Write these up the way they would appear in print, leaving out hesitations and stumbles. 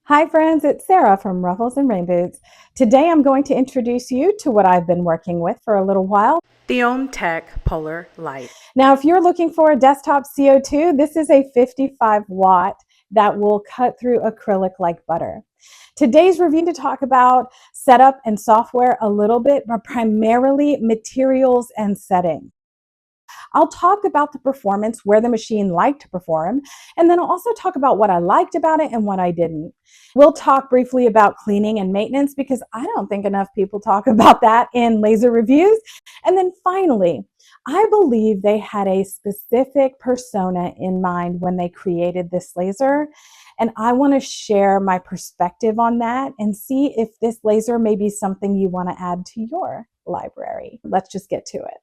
Hi friends, it's Sarah from Ruffles and Rainboots. Today I'm going to introduce you to what I've been working with for a little while. The OMTech Polar Lite. Now, if you're looking for a desktop CO2, this is a 55 watt that will cut through acrylic like butter. Today's review to talk about setup and software a little bit, but primarily materials and settings. I'll talk about the performance, where the machine liked to perform, and then I'll also talk about what I liked about it and what I didn't. We'll talk briefly about cleaning and maintenance because I don't think enough people talk about that in laser reviews. And then finally, I believe they had a specific persona in mind when they created this laser. And I want to share my perspective on that and see if this laser may be something you want to add to your library. Let's just get to it.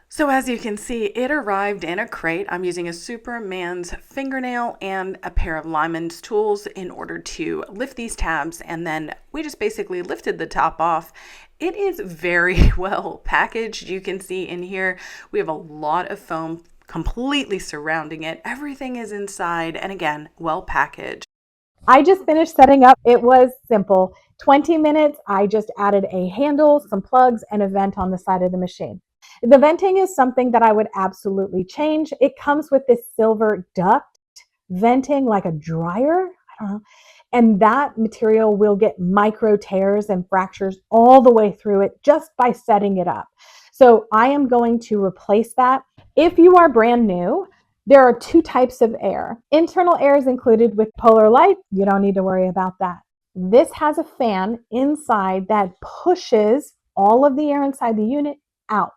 So as you can see, it arrived in a crate. I'm using a Superman's fingernail and a pair of Lyman's tools in order to lift these tabs, and then we just basically lifted the top off. It is very well packaged. You can see in here we have a lot of foam completely surrounding it. Everything is inside, and again, well packaged. I just finished setting up. It was simple. 20 minutes. I just added a handle, some plugs, and a vent on the side of the machine. The venting is something that I would absolutely change. It comes with this silver duct venting like a dryer. I don't know. And that material will get micro tears and fractures all the way through it just by setting it up. So I am going to replace that. If you are brand new, there are two types of air. Internal air is included with Polar Lite. You don't need to worry about that. This has a fan inside that pushes all of the air inside the unit out.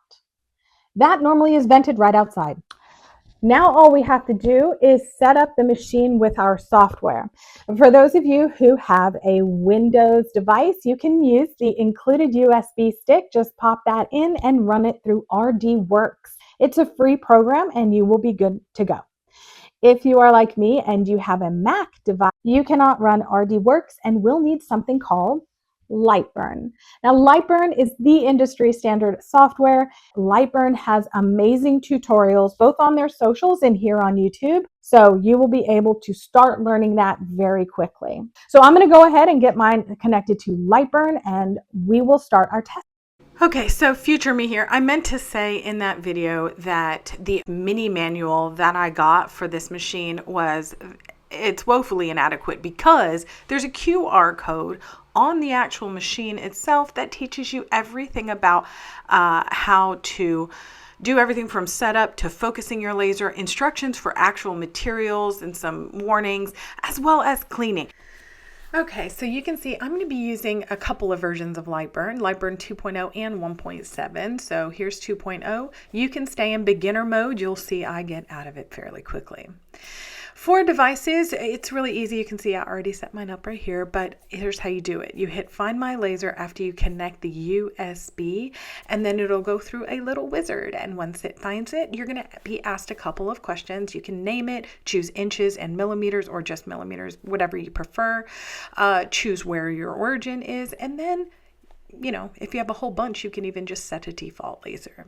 That normally is vented right outside. Now all we have to do is set up the machine with our software. For those of you who have a Windows device, you can use the included USB stick. Just pop that in and run it through RDWorks. It's a free program and you will be good to go. If you are like me and you have a Mac device, you cannot run RDWorks and will need something called Lightburn. Now, Lightburn is the industry standard software. Lightburn has amazing tutorials, both on their socials and here on YouTube. So you will be able to start learning that very quickly. So I'm going to go ahead and get mine connected to Lightburn and we will start our test. Okay, so future me here. I meant to say in that video that the mini manual that I got for this machine it's woefully inadequate because there's a QR code on the actual machine itself that teaches you everything about how to do everything from setup to focusing your laser, instructions for actual materials and some warnings, as well as cleaning. Okay, so you can see I'm going to be using a couple of versions of Lightburn 2.0 and 1.7. So here's 2.0. You can stay in beginner mode. You'll see I get out of it fairly quickly. For devices, it's really easy. You can see I already set mine up right here, but here's how you do it. You hit Find My Laser after you connect the USB, and then it'll go through a little wizard. And once it finds it, you're going to be asked a couple of questions. You can name it, choose inches and millimeters, or just millimeters, whatever you prefer. Choose where your origin is, and then if you have a whole bunch, you can even just set a default laser.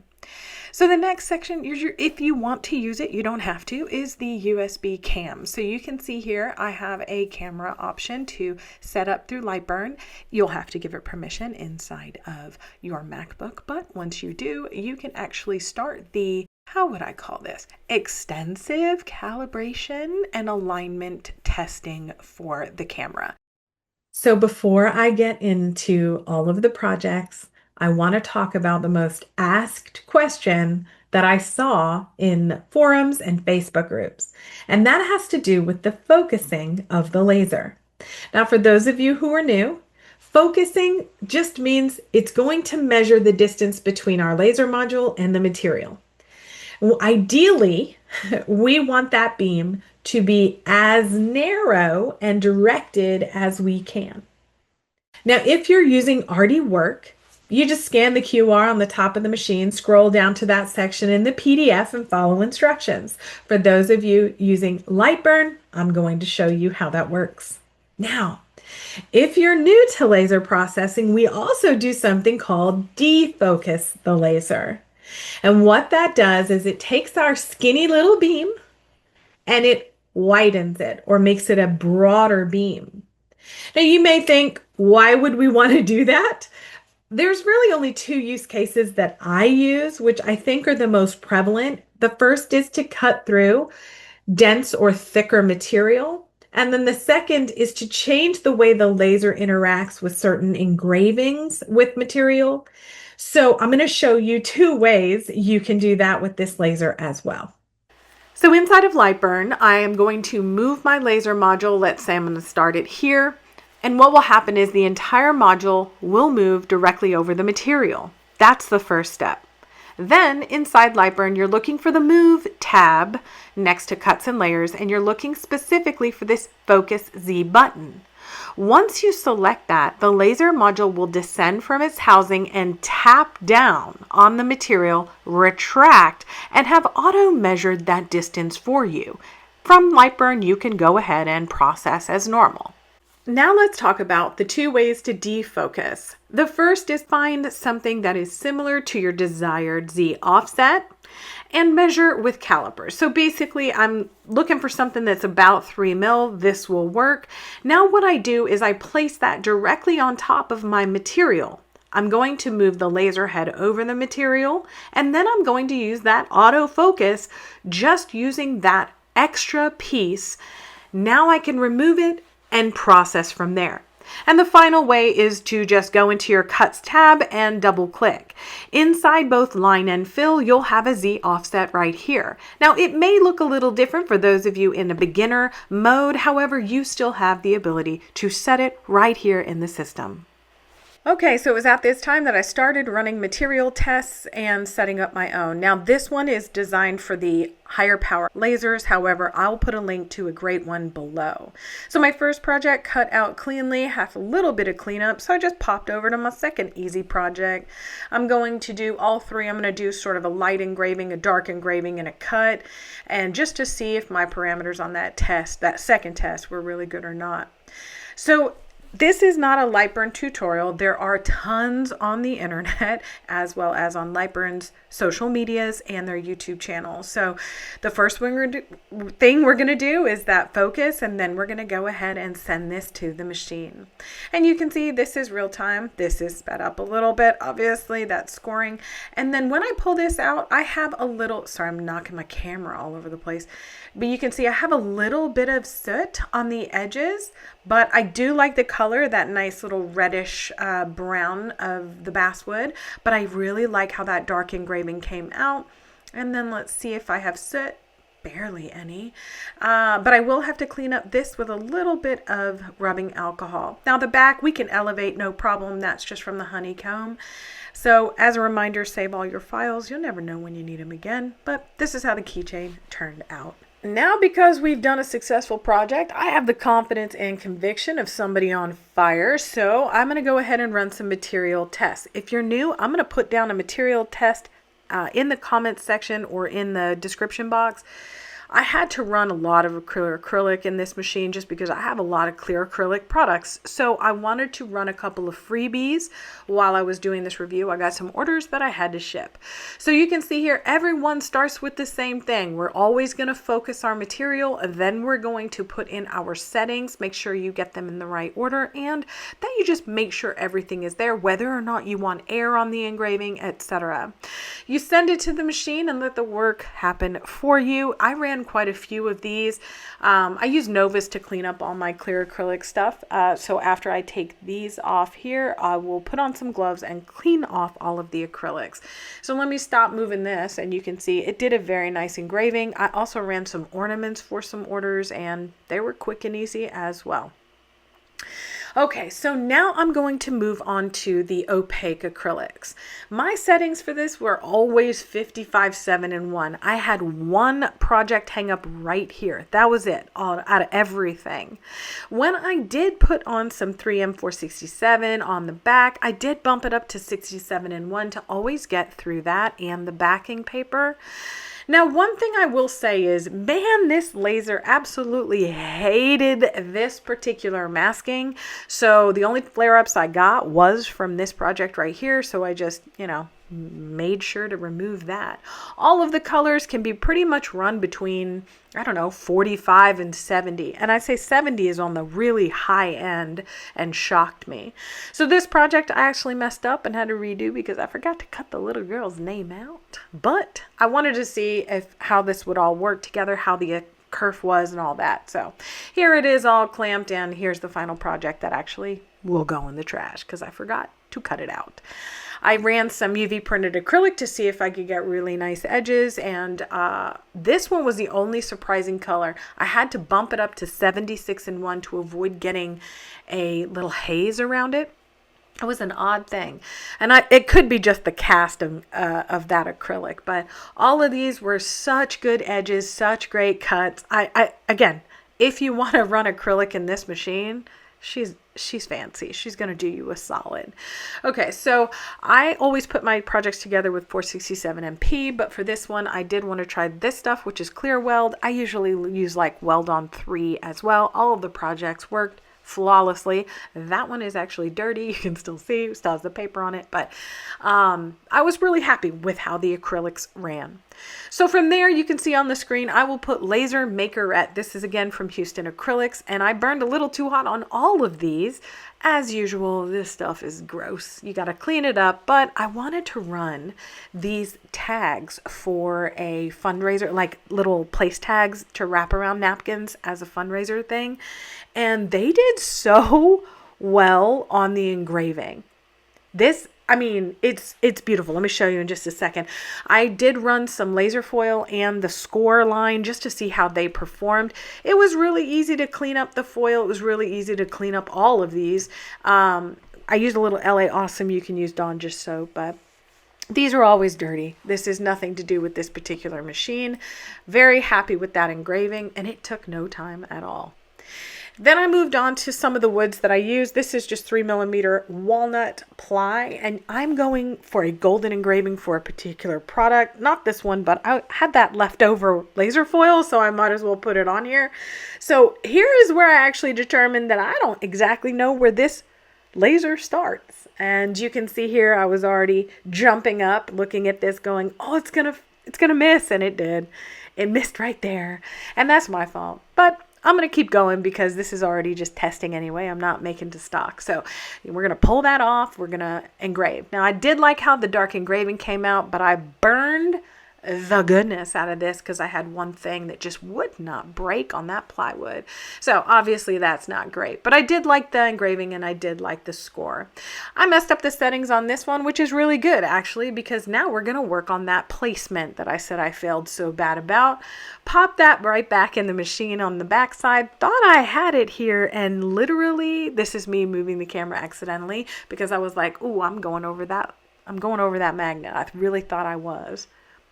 So the next section, if you want to use it, you don't have to, is the USB cam. So you can see here, I have a camera option to set up through Lightburn. You'll have to give it permission inside of your MacBook, but once you do, you can actually start the, how would I call this? Extensive calibration and alignment testing for the camera. So before I get into all of the projects, I want to talk about the most asked question that I saw in forums and Facebook groups, and that has to do with the focusing of the laser. Now, for those of you who are new, focusing just means it's going to measure the distance between our laser module and the material. Well, ideally, we want that beam to be as narrow and directed as we can. Now, if you're using RDWorks, you just scan the QR on the top of the machine, scroll down to that section in the PDF and follow instructions. For those of you using Lightburn, I'm going to show you how that works. Now, if you're new to laser processing, we also do something called defocus the laser. And what that does is it takes our skinny little beam and it widens it or makes it a broader beam. Now you may think, why would we want to do that? There's really only two use cases that I use, which I think are the most prevalent. The first is to cut through dense or thicker material. And then the second is to change the way the laser interacts with certain engravings with material. So I'm going to show you two ways you can do that with this laser as well. So inside of Lightburn, I am going to move my laser module. Let's say I'm going to start it here. And what will happen is the entire module will move directly over the material. That's the first step. Then inside Lightburn, you're looking for the Move tab next to Cuts and Layers, and you're looking specifically for this Focus Z button. Once you select that, the laser module will descend from its housing and tap down on the material, retract, and have auto measured that distance for you. From Lightburn, you can go ahead and process as normal. Now let's talk about the two ways to defocus. The first is find something that is similar to your desired Z offset and measure with calipers. So basically I'm looking for something that's about 3 mil. This will work. Now what I do is I place that directly on top of my material. I'm going to move the laser head over the material, and then I'm going to use that autofocus just using that extra piece. Now I can remove it and process from there. And the final way is to just go into your Cuts tab and double click. Inside both line and fill, you'll have a Z offset right here. Now it may look a little different for those of you in a beginner mode, however, you still have the ability to set it right here in the system. Okay, so it was at this time that I started running material tests and setting up my own. Now this one is designed for the higher power lasers. However, I'll put a link to a great one below. So my first project cut out cleanly, have a little bit of cleanup. So I just popped over to my second easy project. I'm going to do all three. I'm going to do sort of a light engraving, a dark engraving, and a cut. And just to see if my parameters on that test, that second test, were really good or not. So this is not a Lightburn tutorial. There are tons on the internet as well as on Lightburn's social medias and their YouTube channel. So the first thing we're going to do is that focus, and then we're going to go ahead and send this to the machine. And you can see this is real time. This is sped up a little bit. Obviously that's scoring. And then when I pull this out, I have a little, sorry, I'm knocking my camera all over the place, but you can see I have a little bit of soot on the edges, but I do like the color, that nice little reddish brown of the basswood, but I really like how that dark engraving came out. And then let's see if I have soot. Barely any, but I will have to clean up this with a little bit of rubbing alcohol. Now the back we can elevate, no problem. That's just from the honeycomb. So as a reminder, save all your files. You'll never know when you need them again, but this is how the keychain turned out. Now, because we've done a successful project, I have the confidence and conviction of somebody on fire. So I'm going to go ahead and run some material tests. If you're new, I'm going to put down a material test in the comments section or in the description box. I had to run a lot of clear acrylic in this machine just because I have a lot of clear acrylic products. So I wanted to run a couple of freebies while I was doing this review. I got some orders that I had to ship. So you can see here, everyone starts with the same thing. We're always going to focus our material, and then we're going to put in our settings. Make sure you get them in the right order, and then you just make sure everything is there, whether or not you want air on the engraving, etc. You send it to the machine and let the work happen for you. I ran quite a few of these. I use Novus to clean up all my clear acrylic stuff. So after I take these off here, I will put on some gloves and clean off all of the acrylics. So let me stop moving this, and you can see it did a very nice engraving. I also ran some ornaments for some orders, and they were quick and easy as well. Okay, so now I'm going to move on to the opaque acrylics. My settings for this were always 55, 7, and 1. I had one project hang up right here. That was it, all out of everything. When I did put on some 3M 467 on the back, I did bump it up to 67 and 1 to always get through that and the backing paper. Now, one thing I will say is, man, this laser absolutely hated this particular masking. So the only flare-ups I got was from this project right here. So I just, made sure to remove that. All of the colors can be pretty much run between, I don't know, 45 and 70. And I say 70 is on the really high end and shocked me. So this project I actually messed up and had to redo because I forgot to cut the little girl's name out. But I wanted to see how this would all work together, how the kerf was and all that. So here it is all clamped, and here's the final project that actually will go in the trash because I forgot to cut it out. I ran some UV printed acrylic to see if I could get really nice edges, and this one was the only surprising color. I had to bump it up to 76-1 to avoid getting a little haze around it. It was an odd thing, and it could be just the cast of that acrylic, but all of these were such good edges, such great cuts. Again, if you want to run acrylic in this machine, she's fancy. She's going to do you a solid. Okay, so I always put my projects together with 467 MP, but for this one, I did want to try this stuff, which is clear weld. I usually use like weld on 3 as well. All of the projects worked flawlessly. That one is actually dirty. You can still see, still has the paper on it, but I was really happy with how the acrylics ran. So from there, you can see on the screen, I will put Laser Makerette. This is again from Houston Acrylics, and I burned a little too hot on all of these. As usual, this stuff is gross. You got to clean it up, but I wanted to run these tags for a fundraiser, like little place tags to wrap around napkins as a fundraiser thing. And they did so well on the engraving. This, I mean, it's beautiful. Let me show you in just a second. I did run some laser foil and the score line just to see how they performed. It was really easy to clean up the foil. It was really easy to clean up all of these. I used a little LA Awesome. You can use Dawn Just Soap, but these are always dirty. This is nothing to do with this particular machine. Very happy with that engraving, and it took no time at all. Then I moved on to some of the woods that I use. This is just 3mm walnut ply, and I'm going for a golden engraving for a particular product. Not this one, but I had that leftover laser foil, so I might as well put it on here. So here is where I actually determined that I don't exactly know where this laser starts. And you can see here I was already jumping up, looking at this going, oh, it's gonna miss, and it did. It missed right there, and that's my fault. But I'm going to keep going because this is already just testing anyway. I'm not making to stock. So we're going to pull that off. We're going to engrave. Now, I did like how the dark engraving came out, but I burned the goodness out of this because I had one thing that just would not break on that plywood. So obviously that's not great, but I did like the engraving and I did like the score. I messed up the settings on this one, which is really good actually, because now we're going to work on that placement that I said I failed so bad about. Pop that right back in the machine on the back side. Thought I had it here, and literally this is me moving the camera accidentally because I was like, ooh, I'm going over that magnet. I really thought I was,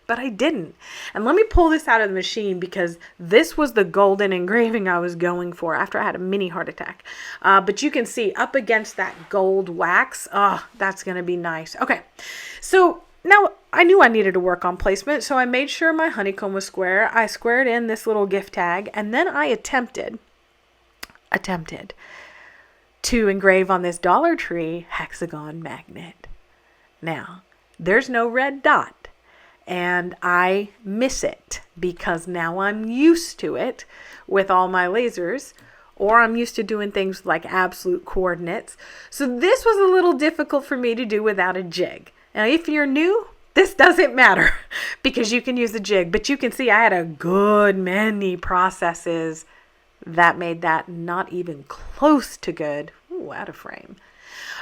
but I didn't. And let me pull this out of the machine because this was the golden engraving I was going for after I had a mini heart attack. But you can see up against that gold wax. Oh, that's going to be nice. Okay. So now I knew I needed to work on placement, so I made sure my honeycomb was square. I squared in this little gift tag, and then I attempted to engrave on this Dollar Tree hexagon magnet. Now, there's no red dot. And I miss it because now I'm used to it with all my lasers, or I'm used to doing things like absolute coordinates. So this was a little difficult for me to do without a jig. Now, if you're new, this doesn't matter because you can use a jig, but you can see I had a good many processes that made that not even close to good. Ooh, out of frame.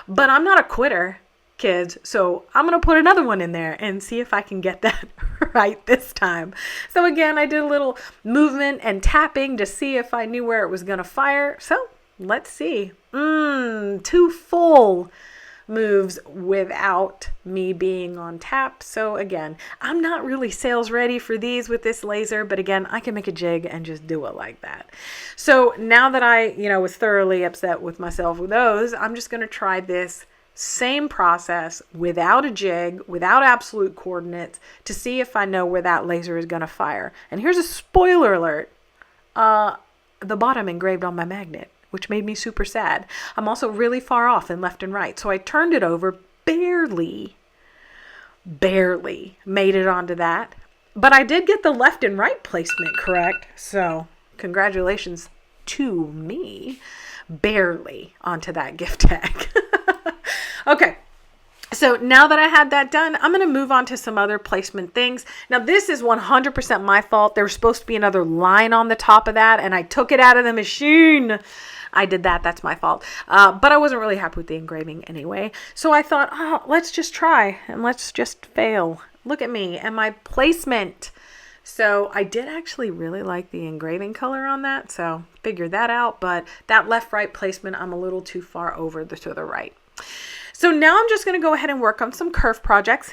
But I'm not a quitter, kids, so I'm gonna put another one in there and see if I can get that right this time. So again, I did a little movement and tapping to see if I knew where it was gonna fire. So let's see. 2 full moves without me being on tap. So again, I'm not really sales ready for these with this laser, but again, I can make a jig and just do it like that. So now that I, was thoroughly upset with myself with those, I'm just gonna try this same process without a jig, without absolute coordinates, to see if I know where that laser is going to fire. And here's a spoiler alert. The bottom engraved on my magnet, which made me super sad. I'm also really far off in left and right. So I turned it over barely, barely made it onto that. But I did get the left and right placement correct. So congratulations to me. Barely onto that gift tag. Okay. So now that I had that done, I'm going to move on to some other placement things. Now this is 100% my fault. There was supposed to be another line on the top of that and I took it out of the machine. I did that. That's my fault. But I wasn't really happy with the engraving anyway. So I thought, oh, let's just try and let's just fail. Look at me and my placement. So I did actually really like the engraving color on that. So figured that out. But that left-right placement, I'm a little too far over to the right. So now I'm just going to go ahead and work on some Kerf projects.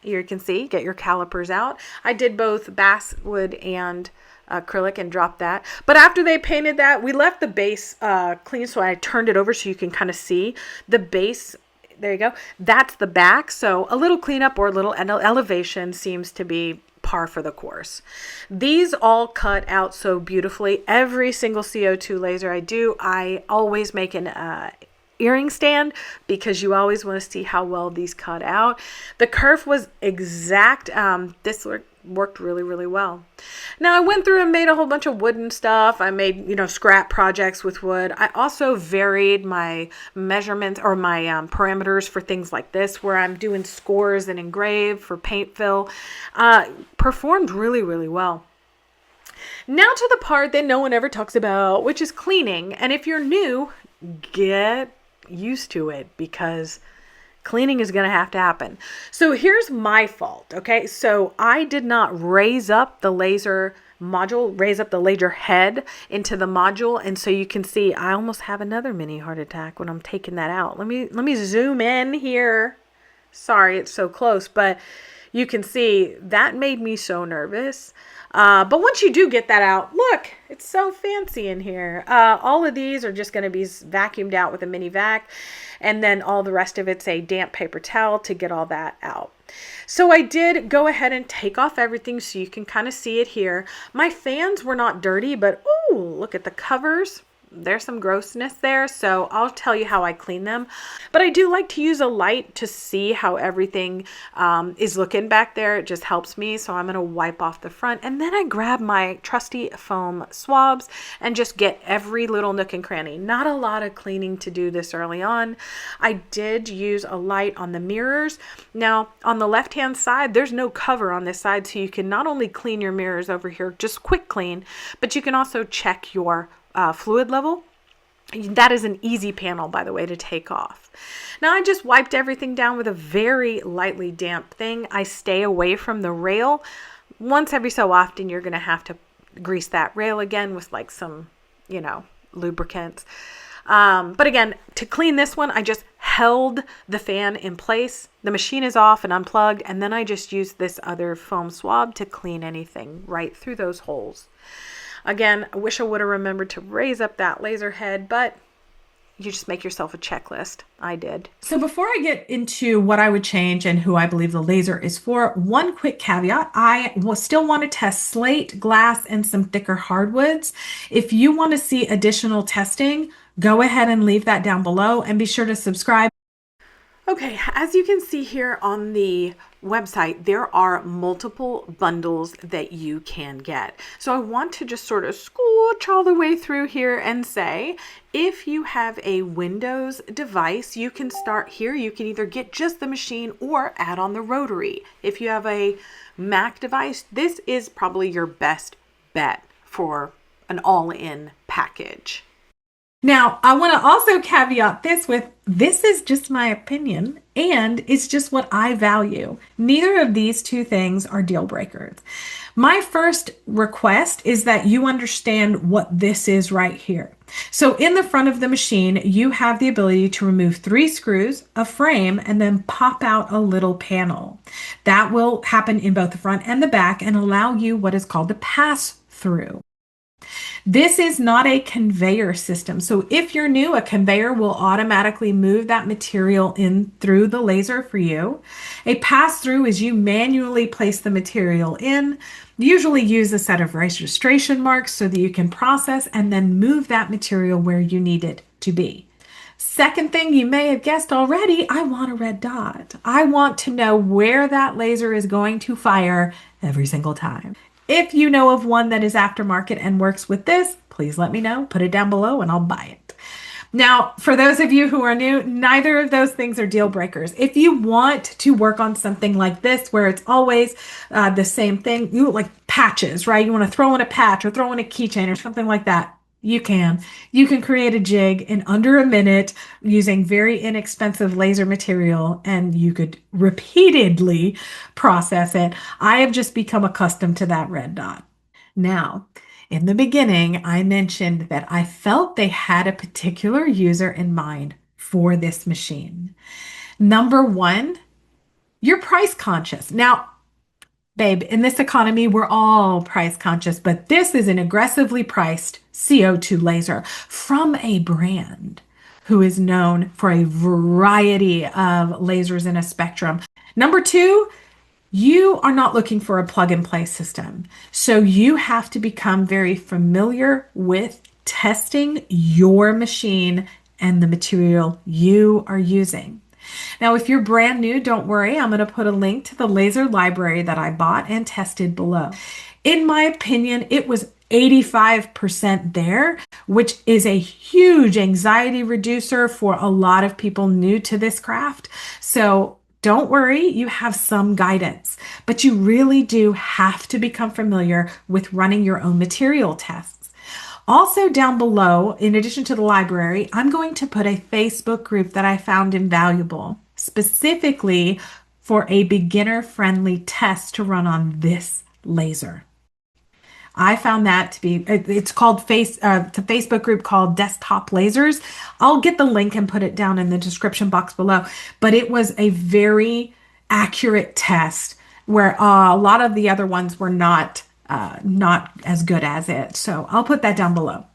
Here you can see, get your calipers out. I did both basswood and acrylic and dropped that. But after they painted that, we left the base clean. So I turned it over so you can kind of see the base. There you go. That's the back. So a little cleanup or a little elevation seems to be par for the course. These all cut out so beautifully. Every single CO2 laser I do, I always make an earring stand because you always want to see how well these cut out. The Kerf was exact. This worked really, really well. Now I went through and made a whole bunch of wooden stuff. I made, scrap projects with wood. I also varied my measurements or my parameters for things like this, where I'm doing scores and engrave for paint fill. Performed really, really well. Now to the part that no one ever talks about, which is cleaning. And if you're new, get used to it because cleaning is going to have to happen. So here's my fault. Okay. So I did not raise up the laser module, raise up the laser head into the module. And so you can see, I almost have another mini heart attack when I'm taking that out. Let me zoom in here. Sorry, it's so close, but you can see that made me so nervous. But once you do get that out, look, it's so fancy in here. All of these are just going to be vacuumed out with a mini vac. And then all the rest of it's a damp paper towel to get all that out. So I did go ahead and take off everything so you can kind of see it here. My fans were not dirty, but ooh, look at the covers. There's some grossness there, so I'll tell you how I clean them. But I do like to use a light to see how everything is looking back there. It just helps me, so I'm going to wipe off the front. And then I grab my trusty foam swabs and just get every little nook and cranny. Not a lot of cleaning to do this early on. I did use a light on the mirrors. Now, on the left-hand side, there's no cover on this side, so you can not only clean your mirrors over here, just quick clean, but you can also check your fluid level. That is an easy panel, by the way, to take off. Now I just wiped everything down with a very lightly damp thing. I stay away from the rail. Once every so often, you're going to have to grease that rail again with like some, lubricants. But again, to clean this one, I just held the fan in place. The machine is off and unplugged. And then I just used this other foam swab to clean anything right through those holes. Again, I wish I would have remembered to raise up that laser head, but you just make yourself a checklist. I did. So before I get into what I would change and who I believe the laser is for, one quick caveat. I will still want to test slate, glass, and some thicker hardwoods. If you want to see additional testing, go ahead and leave that down below and be sure to subscribe. Okay, as you can see here on the website, there are multiple bundles that you can get. So I want to just sort of scooch all the way through here and say, if you have a Windows device, you can start here. You can either get just the machine or add on the rotary. If you have a Mac device, this is probably your best bet for an all-in package. Now, I want to also caveat this is just my opinion and it's just what I value. Neither of these two things are deal breakers. My first request is that you understand what this is right here. So in the front of the machine, you have the ability to remove 3 screws, a frame, and then pop out a little panel. That will happen in both the front and the back and allow you what is called the pass-through. This is not a conveyor system. So if you're new, a conveyor will automatically move that material in through the laser for you. A pass-through is you manually place the material in, usually use a set of registration marks so that you can process and then move that material where you need it to be. Second thing, you may have guessed already, I want a red dot. I want to know where that laser is going to fire every single time. If you know of one that is aftermarket and works with this, please let me know. Put it down below and I'll buy it. Now, for those of you who are new, neither of those things are deal breakers. If you want to work on something like this, where it's always the same thing, you like patches, right? You want to throw in a patch or throw in a keychain or something like that. You can. You can create a jig in under a minute using very inexpensive laser material, and you could repeatedly process it. I have just become accustomed to that red dot. Now, in the beginning, I mentioned that I felt they had a particular user in mind for this machine. Number one, you're price conscious. Now, babe, in this economy, we're all price conscious, but this is an aggressively priced CO2 laser from a brand who is known for a variety of lasers in a spectrum. Number two, you are not looking for a plug and play system. So you have to become very familiar with testing your machine and the material you are using. Now, if you're brand new, don't worry. I'm going to put a link to the laser library that I bought and tested below. In my opinion, it was 85% there, which is a huge anxiety reducer for a lot of people new to this craft. So don't worry, you have some guidance, but you really do have to become familiar with running your own material tests. Also down below, in addition to the library, I'm going to put a Facebook group that I found invaluable, specifically for a beginner-friendly test to run on this laser. I found that to be, it's called it's a Facebook group called Desktop Lasers. I'll get the link and put it down in the description box below. But it was a very accurate test where a lot of the other ones were not as good as it. So I'll put that down below.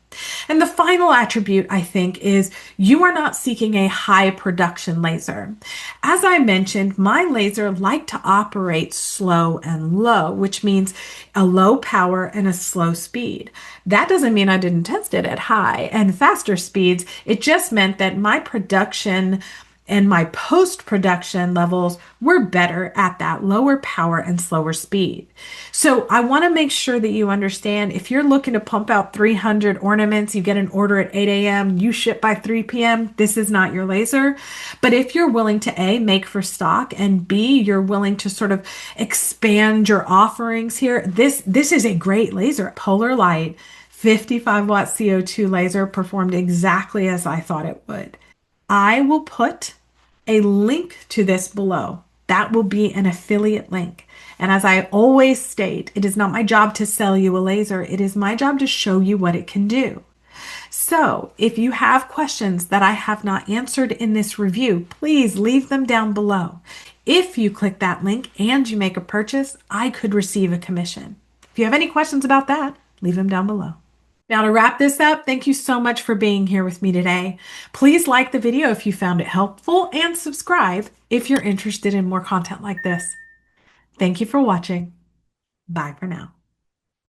And the final attribute, I think, is you are not seeking a high production laser. As I mentioned, my laser liked to operate slow and low, which means a low power and a slow speed. That doesn't mean I didn't test it at high and faster speeds. It just meant that my production and my post-production levels were better at that lower power and slower speed. So I want to make sure that you understand, if you're looking to pump out 300 ornaments, you get an order at 8 a.m., you ship by 3 p.m., this is not your laser. But if you're willing to A, make for stock, and B, you're willing to sort of expand your offerings here, this is a great laser. Polar Lite, 55 watt CO2 laser, performed exactly as I thought it would. I will put a link to this below. That will be an affiliate link. And as I always state, it is not my job to sell you a laser. It is my job to show you what it can do. So if you have questions that I have not answered in this review, please leave them down below. If you click that link and you make a purchase, I could receive a commission. If you have any questions about that, leave them down below. Now, to wrap this up, thank you so much for being here with me today. Please like the video if you found it helpful and subscribe if you're interested in more content like this. Thank you for watching. Bye for now.